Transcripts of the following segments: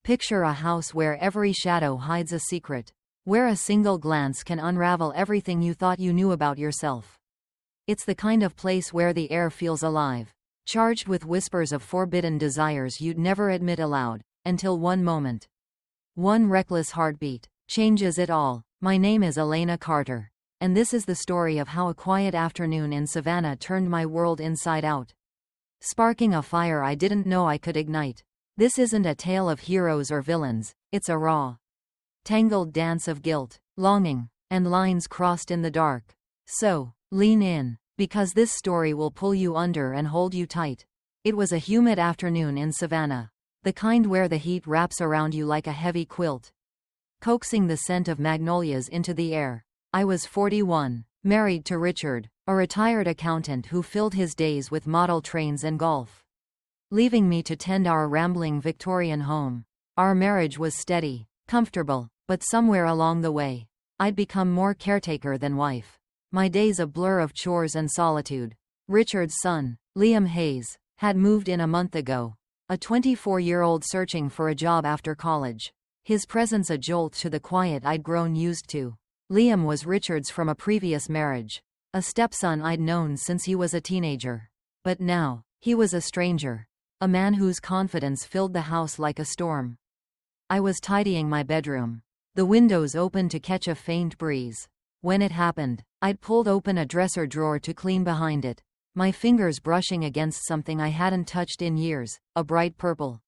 Picture a house where every shadow hides a secret, where a single glance can unravel everything you thought you knew about yourself. It's the kind of place where the air feels alive, charged with whispers of forbidden desires you'd never admit aloud, until one moment. One reckless heartbeat changes it all. My name is Elena Carter, and this is the story of how a quiet afternoon in Savannah turned my world inside out, sparking a fire I didn't know I could ignite. This isn't a tale of heroes or villains, it's a raw, tangled dance of guilt, longing, and lines crossed in the dark. So, lean in, because this story will pull you under and hold you tight. It was a humid afternoon in Savannah, the kind where the heat wraps around you like a heavy quilt, coaxing the scent of magnolias into the air. I was 41, married to Richard, a retired accountant who filled his days with model trains and golf, leaving me to tend our rambling Victorian home. Our marriage was steady, comfortable, but somewhere along the way, I'd become more caretaker than wife. My days a blur of chores and solitude. Richard's son, Liam Hayes, had moved in a month ago, a 24-year-old searching for a job after college. His presence a jolt to the quiet I'd grown used to. Liam was Richard's from a previous marriage, a stepson I'd known since he was a teenager. But now, he was a stranger, a man whose confidence filled the house like a storm. I was tidying my bedroom, the windows open to catch a faint breeze. When it happened, I'd pulled open a dresser drawer to clean behind it, my fingers brushing against something I hadn't touched in years, a bright purple,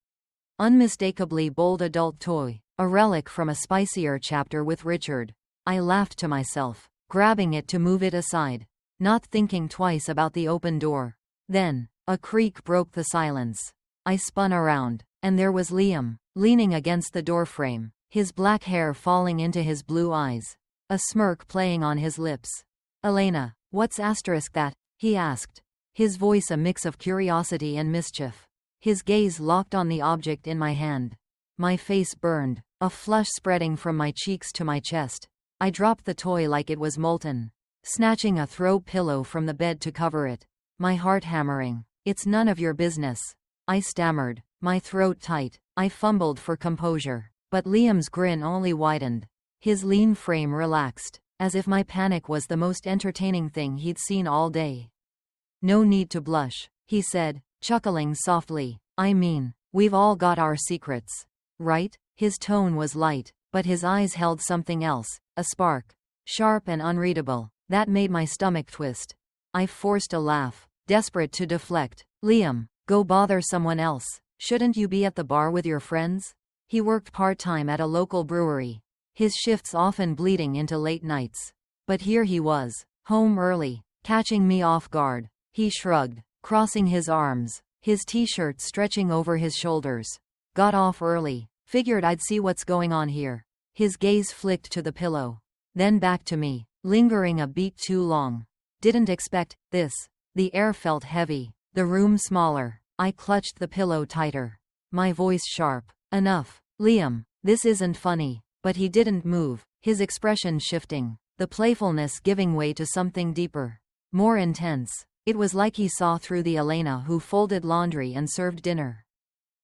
unmistakably bold adult toy, a relic from a spicier chapter with Richard. I laughed to myself, grabbing it to move it aside, not thinking twice about the open door. Then, a creak broke the silence. I spun around, and there was Liam, leaning against the doorframe, his black hair falling into his blue eyes, a smirk playing on his lips. "Elena, what's asterisk that?" he asked, his voice a mix of curiosity and mischief. His gaze locked on the object in my hand. My face burned, a flush spreading from my cheeks to my chest. I dropped the toy like it was molten, snatching a throw pillow from the bed to cover it, my heart hammering. "It's none of your business," I stammered, my throat tight. I fumbled for composure, but Liam's grin only widened. His lean frame relaxed, as if my panic was the most entertaining thing he'd seen all day. "No need to blush," he said, chuckling softly. "I mean, we've all got our secrets, right?" His tone was light, but his eyes held something else, a spark, sharp and unreadable, that made my stomach twist. I forced a laugh, desperate to deflect. "Liam, go bother someone else. Shouldn't you be at the bar with your friends?" He worked part-time at a local brewery, his shifts often bleeding into late nights. But here he was, home early, catching me off guard. He shrugged, crossing his arms, his t-shirt stretching over his shoulders. "Got off early. Figured I'd see what's going on here." His gaze flicked to the pillow, then back to me, lingering a beat too long. "Didn't expect this." The air felt heavy, the room smaller. I clutched the pillow tighter, my voice sharp. "Enough, Liam, this isn't funny." But he didn't move, his expression shifting, the playfulness giving way to something deeper, more intense. It was like he saw through the Elena who folded laundry and served dinner,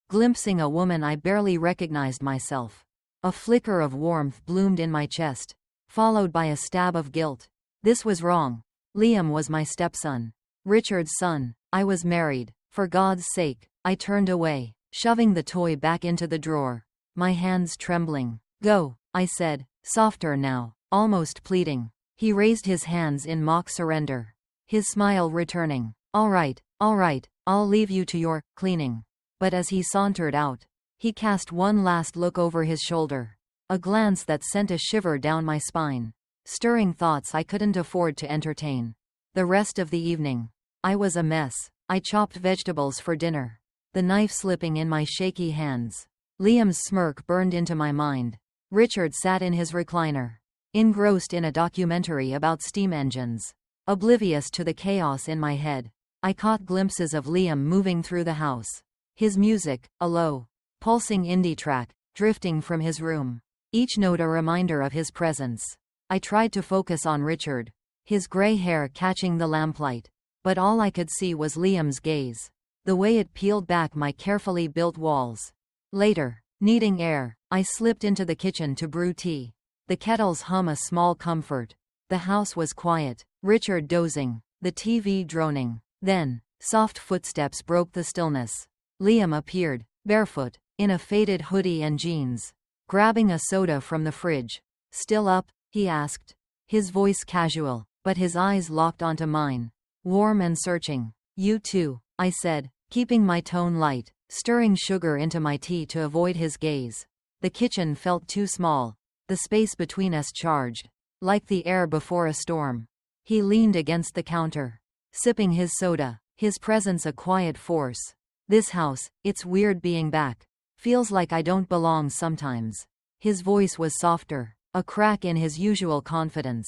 glimpsing a woman I barely recognized myself. A flicker of warmth bloomed in my chest, followed by a stab of guilt. This was wrong. Liam was my stepson, Richard's son. I was married. For God's sake, I turned away, shoving the toy back into the drawer, my hands trembling. "Go," I said, softer now, almost pleading. He raised his hands in mock surrender, his smile returning. All right, I'll leave you to your cleaning." But as he sauntered out, he cast one last look over his shoulder, a glance that sent a shiver down my spine, stirring thoughts I couldn't afford to entertain. The rest of the evening, I was a mess. I chopped vegetables for dinner, the knife slipping in my shaky hands. Liam's smirk burned into my mind. Richard sat in his recliner, engrossed in a documentary about steam engines, oblivious to the chaos in my head. I caught glimpses of Liam moving through the house, his music, a low, pulsing indie track, drifting from his room, each note a reminder of his presence. I tried to focus on Richard, his gray hair catching the lamplight, but all I could see was Liam's gaze, the way it peeled back my carefully built walls. Later, Needing air, I slipped into the kitchen to brew tea. The kettles hum a small comfort. The house was quiet, Richard dozing, the TV droning. Then, soft footsteps broke the stillness. Liam appeared, barefoot, in a faded hoodie and jeans. Grabbing a soda from the fridge. "Still up?" he asked. His voice casual, but his eyes locked onto mine. Warm and searching. "You too," I said, keeping my tone light, stirring sugar into my tea to avoid his gaze. The kitchen felt too small. The space between us charged. Like the air before a storm. He leaned against the counter, sipping his soda, his presence a quiet force. "This house, it's weird being back. Feels like I don't belong sometimes." His voice was softer, a crack in his usual confidence.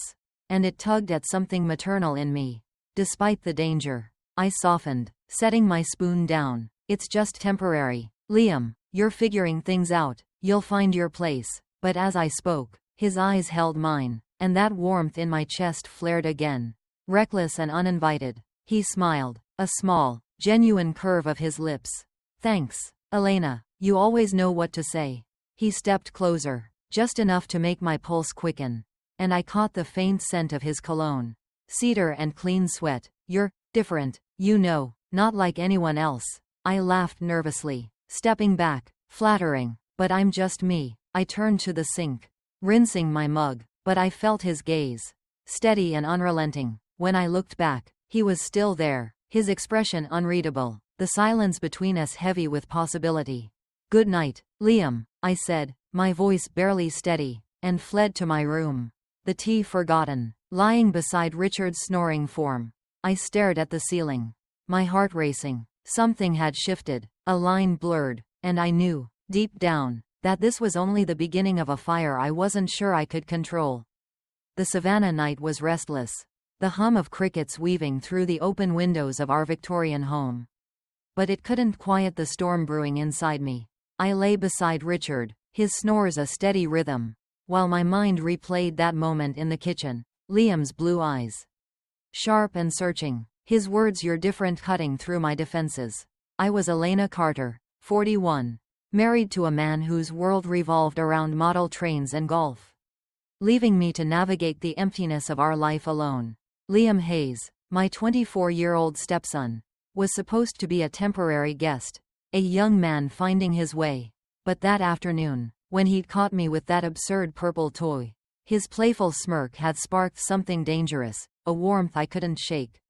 And it tugged at something maternal in me. Despite the danger, I softened, setting my spoon down. "It's just temporary, Liam. You're figuring things out. You'll find your place." But as I spoke, his eyes held mine, and that warmth in my chest flared again. Reckless and uninvited. He smiled, a small, genuine curve of his lips. "Thanks, Elena. You always know what to say." He stepped closer, just enough to make my pulse quicken. And I caught the faint scent of his cologne. Cedar and clean sweat. "You're different, you know, not like anyone else." I laughed nervously, stepping back. "Flattering, but I'm just me." I turned to the sink, rinsing my mug, but I felt his gaze, steady and unrelenting. When I looked back, he was still there, his expression unreadable, the silence between us heavy with possibility. "Good night, Liam," I said, my voice barely steady, and fled to my room. The tea forgotten, lying beside Richard's snoring form. I stared at the ceiling, my heart racing. Something had shifted, a line blurred, and I knew, deep down, that this was only the beginning of a fire I wasn't sure I could control. The savannah night was restless, the hum of crickets weaving through the open windows of our Victorian home. But it couldn't quiet the storm brewing inside me. I lay beside Richard, his snores a steady rhythm, while my mind replayed that moment in the kitchen. Liam's blue eyes, sharp and searching, his words "you're different" cutting through my defenses. I was Elena Carter, 41. Married to a man whose world revolved around model trains and golf. Leaving me to navigate the emptiness of our life alone. Liam Hayes, my 24-year-old stepson, was supposed to be a temporary guest, a young man finding his way. But that afternoon, when he'd caught me with that absurd purple toy, his playful smirk had sparked something dangerous, a warmth I couldn't shake.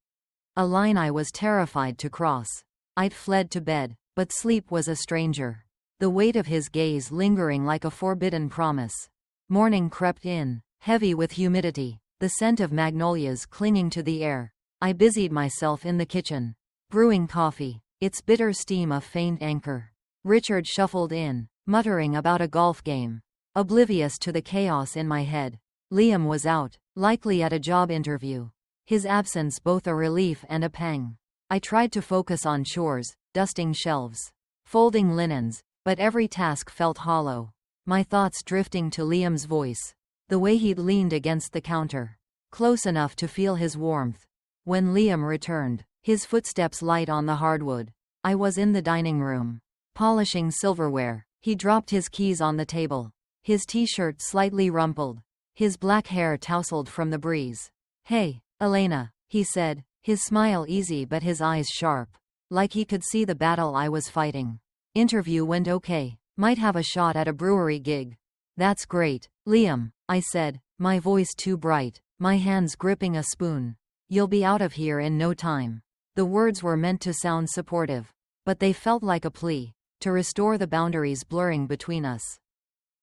A line I was terrified to cross. I'd fled to bed, but sleep was a stranger. The weight of his gaze lingering like a forbidden promise. Morning crept in, heavy with humidity, the scent of magnolias clinging to the air. I busied myself in the kitchen, brewing coffee, its bitter steam a faint anchor. Richard shuffled in, muttering about a golf game, oblivious to the chaos in my head. Liam was out, likely at a job interview. His absence both a relief and a pang. I tried to focus on chores, dusting shelves, folding linens, but every task felt hollow. My thoughts drifting to Liam's voice, the way he'd leaned against the counter, close enough to feel his warmth. When Liam returned, his footsteps light on the hardwood. I was in the dining room, polishing silverware. He dropped his keys on the table, his t-shirt slightly rumpled, his black hair tousled from the breeze. "Hey, Elena," he said, his smile easy but his eyes sharp, like he could see the battle I was fighting. "Interview went okay. Might have a shot at a brewery gig." "That's great, Liam," I said, my voice too bright, my hands gripping a spoon. "You'll be out of here in no time." The words were meant to sound supportive, but they felt like a plea, to restore the boundaries blurring between us.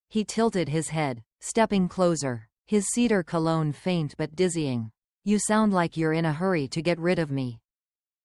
He tilted his head, stepping closer, his cedar cologne faint but dizzying. "You sound like you're in a hurry to get rid of me."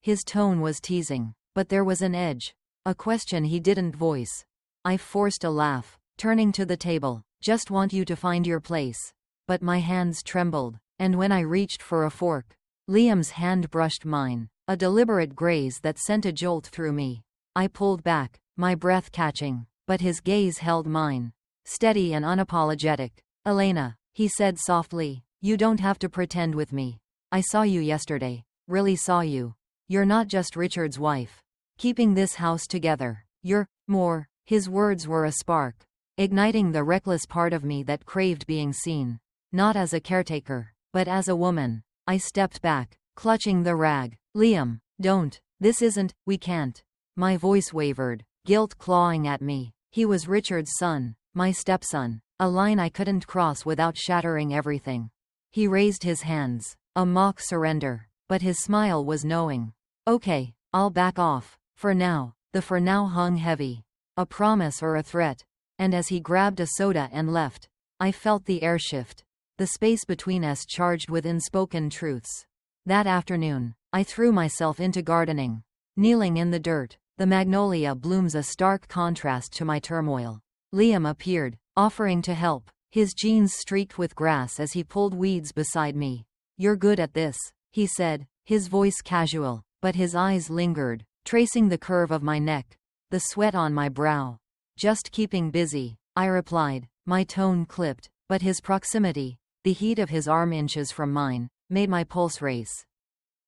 His tone was teasing, but there was an edge. A question he didn't voice. I forced a laugh, turning to the table. "Just want you to find your place." But my hands trembled, and when I reached for a fork, Liam's hand brushed mine, a deliberate graze that sent a jolt through me. I pulled back, my breath catching, but his gaze held mine, steady and unapologetic. "Elena," he said softly, "you don't have to pretend with me. I saw you yesterday, really saw you. You're not just Richard's wife, keeping this house together. You're more." His words were a spark, igniting the reckless part of me that craved being seen. Not as a caretaker, but as a woman. I stepped back, clutching the rag. Liam, don't. This isn't, we can't. My voice wavered, guilt clawing at me. He was Richard's son, my stepson, a line I couldn't cross without shattering everything. He raised his hands, a mock surrender, but his smile was knowing. Okay, I'll back off. For now. The for now hung heavy. A promise or a threat. And as he grabbed a soda and left, I felt the air shift. The space between us charged with unspoken truths. That afternoon, I threw myself into gardening. Kneeling in the dirt, the magnolia blooms a stark contrast to my turmoil. Liam appeared, offering to help, his jeans streaked with grass as he pulled weeds beside me. You're good at this, he said, his voice casual, but his eyes lingered, tracing the curve of my neck, the sweat on my brow. Just keeping busy, I replied, my tone clipped, but his proximity, the heat of his arm inches from mine, made my pulse race.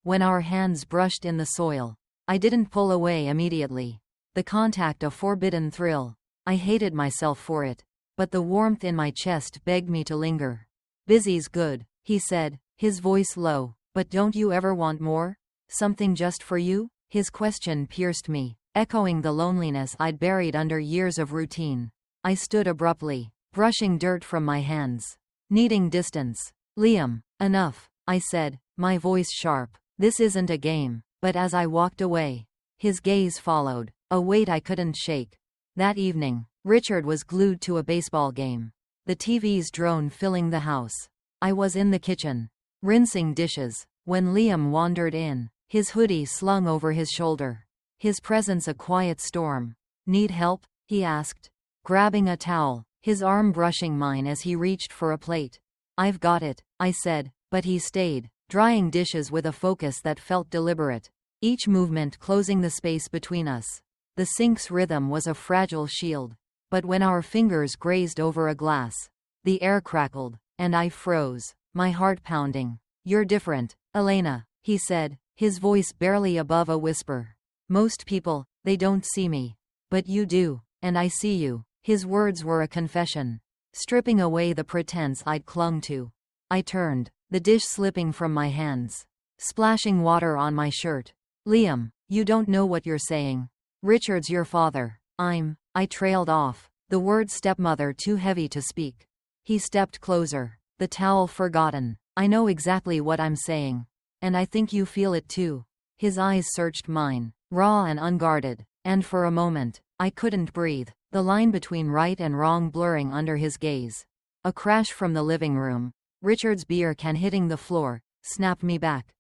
When our hands brushed in the soil, I didn't pull away immediately. The contact a forbidden thrill. I hated myself for it, but the warmth in my chest begged me to linger. Busy's good, he said, his voice low, but don't you ever want more? Something just for you? His question pierced me, echoing the loneliness I'd buried under years of routine. I stood abruptly, brushing dirt from my hands, needing distance. Liam, enough, I said, my voice sharp. This isn't a game. But as I walked away, his gaze followed, a weight I couldn't shake. That evening, Richard was glued to a baseball game. The TV's drone filling the house. I was in the kitchen, rinsing dishes, when Liam wandered in, his hoodie slung over his shoulder. His presence a quiet storm. Need help? He asked, grabbing a towel, his arm brushing mine as he reached for a plate. I've got it, I said, but he stayed, drying dishes with a focus that felt deliberate, each movement closing the space between us. The sink's rhythm was a fragile shield, but when our fingers grazed over a glass, the air crackled, and I froze, my heart pounding. You're different, Elena, he said, his voice barely above a whisper. Most people, they don't see me. But you do, and I see you. His words were a confession, stripping away the pretense I'd clung to. I turned, the dish slipping from my hands, splashing water on my shirt. Liam, you don't know what you're saying. Richard's your father. I trailed off, the word stepmother too heavy to speak. He stepped closer, the towel forgotten. I know exactly what I'm saying. And I think you feel it too. His eyes searched mine, raw and unguarded, and for a moment, I couldn't breathe, the line between right and wrong blurring under his gaze. A crash from the living room. Richard's beer can hitting the floor, snapped me back.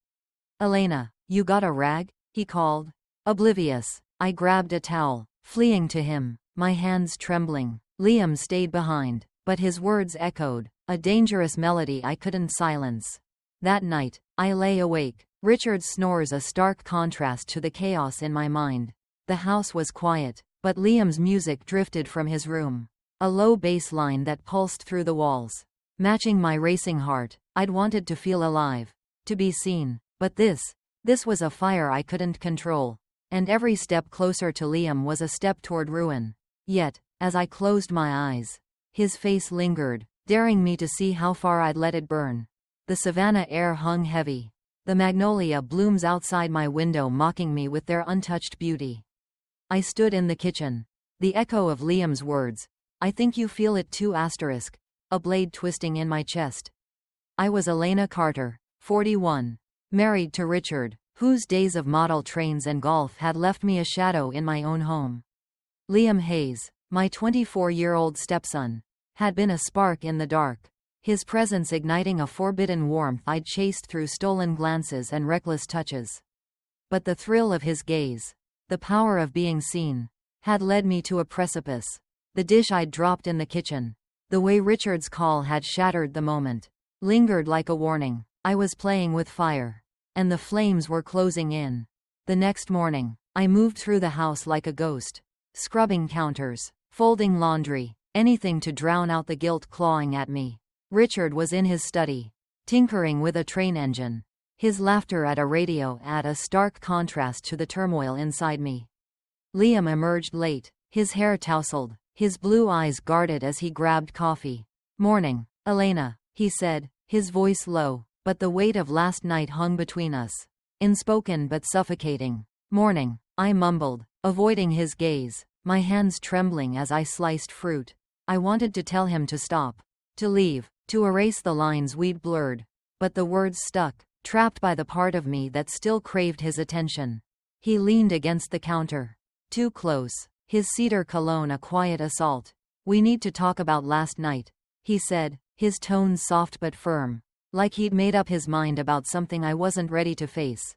Elena, you got a rag? He called. Oblivious, I grabbed a towel, fleeing to him, my hands trembling. Liam stayed behind, but his words echoed, a dangerous melody I couldn't silence. That night, I lay awake, Richard's snores a stark contrast to the chaos in my mind. The house was quiet, but Liam's music drifted from his room, a low bass line that pulsed through the walls. Matching my racing heart, I'd wanted to feel alive, to be seen, but this was a fire I couldn't control, and every step closer to Liam was a step toward ruin. Yet, as I closed my eyes, his face lingered, daring me to see how far I'd let it burn. The savannah air hung heavy, the magnolia blooms outside my window mocking me with their untouched beauty. I stood in the kitchen, the echo of Liam's words, I think you feel it too asterisk. A blade twisting in my chest. I was Elena Carter, 41, married to Richard, whose days of model trains and golf had left me a shadow in my own home. Liam Hayes, my 24-year-old stepson, had been a spark in the dark, his presence igniting a forbidden warmth I'd chased through stolen glances and reckless touches. But the thrill of his gaze, the power of being seen, had led me to a precipice. The dish I'd dropped in the kitchen, the way Richard's call had shattered the moment, lingered like a warning. I was playing with fire, and the flames were closing in. The next morning, I moved through the house like a ghost, scrubbing counters, folding laundry, anything to drown out the guilt clawing at me. Richard was in his study, tinkering with a train engine, his laughter at a radio at a stark contrast to the turmoil inside me. Liam emerged late, his hair tousled, his blue eyes guarded as he grabbed coffee. "Morning, Elena," he said, his voice low, but the weight of last night hung between us. Unspoken but suffocating. "Morning," I mumbled, avoiding his gaze, my hands trembling as I sliced fruit. I wanted to tell him to stop, to leave, to erase the lines we'd blurred. But the words stuck, trapped by the part of me that still craved his attention. He leaned against the counter. Too close, his cedar cologne a quiet assault. "We need to talk about last night," he said, his tone soft but firm, like he'd made up his mind about something I wasn't ready to face.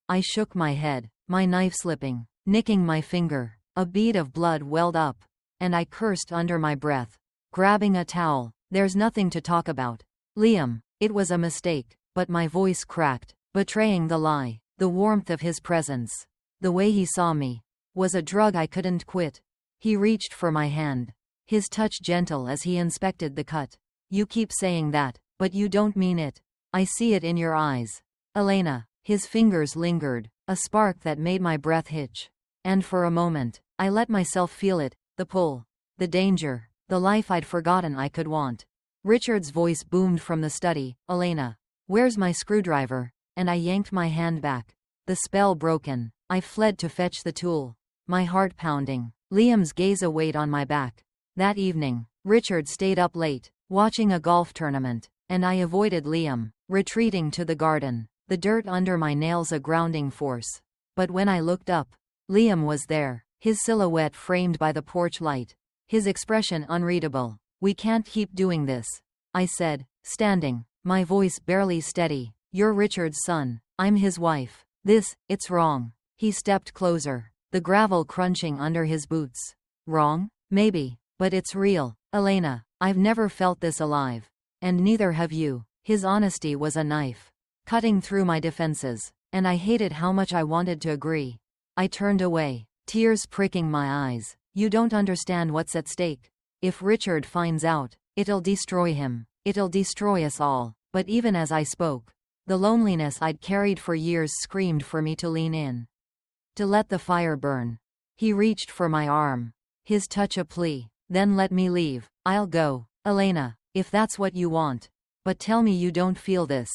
I shook my head, my knife slipping, nicking my finger. A bead of blood welled up, and I cursed under my breath. Grabbing a towel, "There's nothing to talk about, Liam. It was a mistake," but my voice cracked, betraying the lie. The warmth of his presence, the way he saw me, was a drug I couldn't quit. He reached for my hand, his touch gentle as he inspected the cut. "You keep saying that, but you don't mean it. I see it in your eyes, Elena." His fingers lingered, a spark that made my breath hitch. And for a moment, I let myself feel it, the pull, the danger, the life I'd forgotten I could want. Richard's voice boomed from the study, "Elena, where's my screwdriver?" And I yanked my hand back. The spell broken, I fled to fetch the tool, my heart pounding. Liam's gaze weighed on my back. That evening, Richard stayed up late, watching a golf tournament, and I avoided Liam, retreating to the garden, the dirt under my nails a grounding force. But when I looked up, Liam was there, his silhouette framed by the porch light, his expression unreadable. "We can't keep doing this," I said, standing, my voice barely steady. "You're Richard's son, I'm his wife. It's wrong." He stepped closer, the gravel crunching under his boots. "Wrong? Maybe, but it's real, Elena. I've never felt this alive. And neither have you." His honesty was a knife, cutting through my defenses, and I hated how much I wanted to agree. I turned away, tears pricking my eyes. "You don't understand what's at stake. If Richard finds out, it'll destroy him. It'll destroy us all." But even as I spoke, the loneliness I'd carried for years screamed for me to lean in, to let the fire burn. He reached for my arm, his touch a plea. "Then let me leave. I'll go, Elena, if that's what you want. But tell me you don't feel this,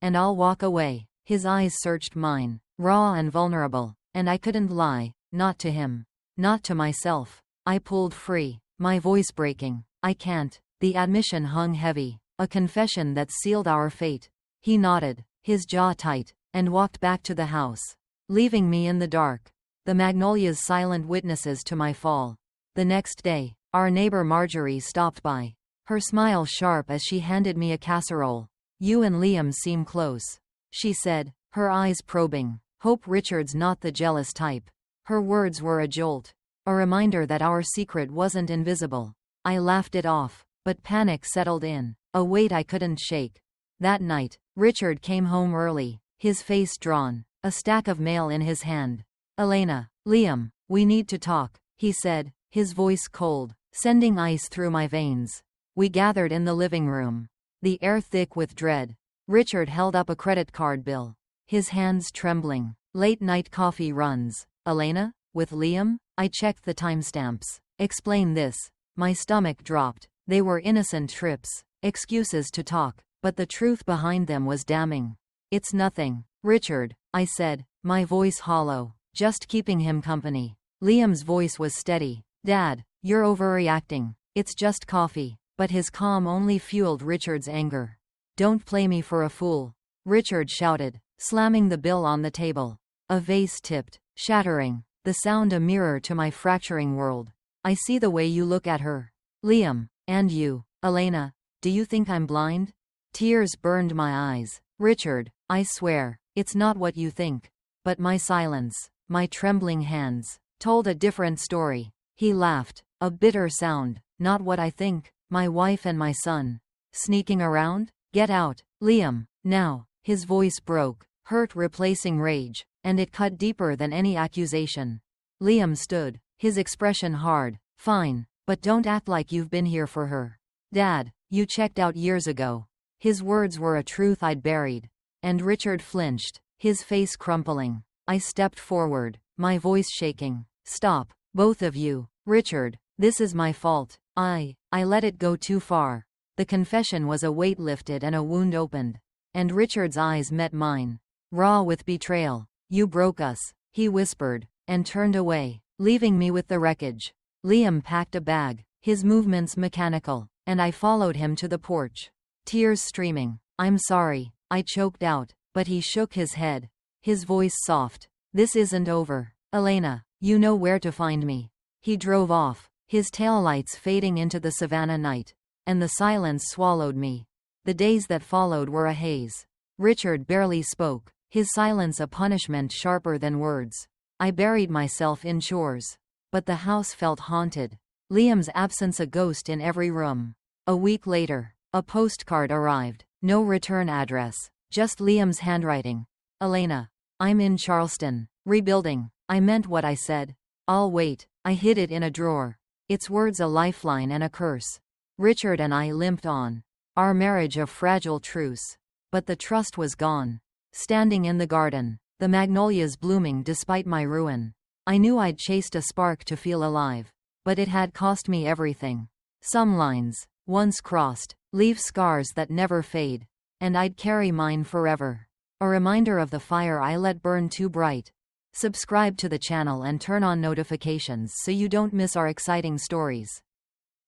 and I'll walk away." His eyes searched mine, raw and vulnerable, and I couldn't lie, not to him, not to myself. I pulled free, my voice breaking. "I can't." The admission hung heavy, a confession that sealed our fate. He nodded, his jaw tight, and walked back to the house, leaving me in the dark. The magnolias silent witnesses to my fall. The next day, our neighbor Marjorie stopped by, her smile sharp as she handed me a casserole. "You and Liam seem close," she said, her eyes probing. "Hope Richard's not the jealous type." Her words were a jolt, a reminder that our secret wasn't invisible. I laughed it off, but panic settled in, a weight I couldn't shake. That night, Richard came home early, his face drawn, a stack of mail in his hand. "Elena, Liam, we need to talk," he said, his voice cold, sending ice through my veins. We gathered in the living room, the air thick with dread. Richard held up a credit card bill, his hands trembling. "Late-night coffee runs, Elena, with Liam?" I checked the timestamps. "Explain this." My stomach dropped. They were innocent trips, excuses to talk, but the truth behind them was damning. "It's nothing, Richard," I said, my voice hollow, "just keeping him company." Liam's voice was steady. "Dad, you're overreacting. It's just coffee." But his calm only fueled Richard's anger. "Don't play me for a fool," Richard shouted, slamming the bill on the table. A vase tipped, shattering, the sound a mirror to my fracturing world. "I see the way you look at her, Liam, and you, Elena. Do you think I'm blind?" Tears burned my eyes. "Richard, I swear, it's not what you think." But my silence, my trembling hands, told a different story. He laughed, a bitter sound. "Not what I think. My wife and my son. Sneaking around? Get out, Liam, now." His voice broke, hurt replacing rage, and it cut deeper than any accusation. Liam stood, his expression hard. "Fine, but don't act like you've been here for her. Dad, you checked out years ago." His words were a truth I'd buried. And Richard flinched, his face crumpling. I stepped forward, my voice shaking. "Stop, Both of you. Richard, this is my fault. I let it go too far. The confession was a weight lifted and a wound opened. And Richard's eyes met mine, raw with betrayal. You broke us, he whispered, and turned away, leaving me with the wreckage. Liam packed a bag, his movements mechanical, and I followed him to the porch. Tears streaming. I'm sorry, I choked out, but he shook his head, his voice soft. This isn't over. Elena, you know where to find me. He drove off, his taillights fading into the savannah night, and the silence swallowed me. The days that followed were a haze. Richard barely spoke, his silence a punishment sharper than words. I buried myself in chores. But the house felt haunted. Liam's absence a ghost in every room. A week later, a postcard arrived. No return address, just Liam's handwriting. Elena, I'm in Charleston, rebuilding. I meant what I said. I'll wait. I hid it in a drawer. Its words a lifeline and a curse. Richard and I limped on. Our marriage a fragile truce. But the trust was gone. Standing in the garden, the magnolias blooming despite my ruin. I knew I'd chased a spark to feel alive. But it had cost me everything. Some lines, once crossed, leave scars that never fade. And I'd carry mine forever. A reminder of the fire I let burn too bright. Subscribe to the channel and turn on notifications so you don't miss our exciting stories.